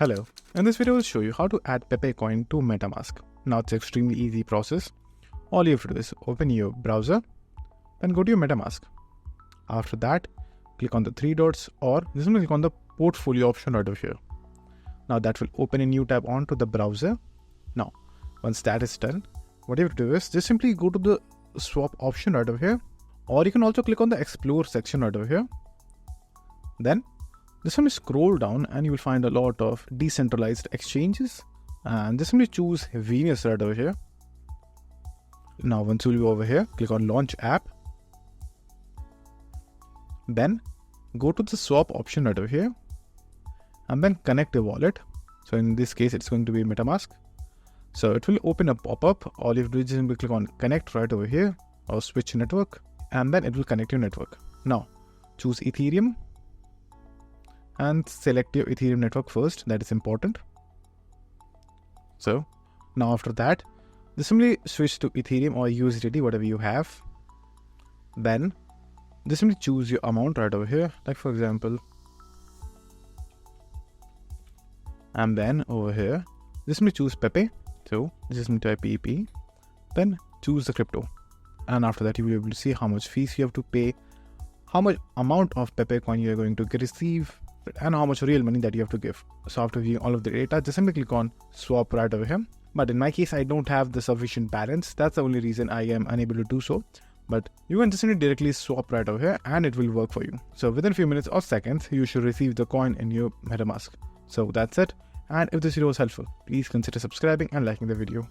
Hello, in this video I will show you how to add Pepe coin to MetaMask. Now it's an extremely easy process. All you have to do is open your browser, then go to your MetaMask. After that, click on the three dots or just click on the portfolio option right over here. Now that will open a new tab onto the browser. Now, once that is done, what you have to do is just simply go to the swap option right over here, or you can also click on the explore section right over here. Then just simply scroll down and you will find a lot of decentralized exchanges, and just simply choose Venus right over here. Now once you'll be over here, click on launch app. Then go to the swap option right over here and then connect a wallet. So in this case, it's going to be MetaMask. So it will open a pop-up. All you have to do is simply click on connect right over here or switch network, and then it will connect your network. Now choose Ethereum and select your Ethereum network first. That is important. So now after that, just simply switch to Ethereum or USDT, whatever you have. Then just simply choose your amount right over here, like for example, and then over here just simply choose Pepe. So just simply type Pepe, then choose the crypto, and after that you will be able to see how much fees you have to pay, how much amount of Pepe coin you are going to receive, and how much real money that you have to give. So after viewing all of the data, just simply click on swap right over here. But in my case, I don't have the sufficient balance. That's the only reason I am unable to do so. But you can just simply directly swap right over here and it will work for you. So within a few minutes or seconds, you should receive the coin in your MetaMask. So that's it. And if this video was helpful, please consider subscribing and liking the video.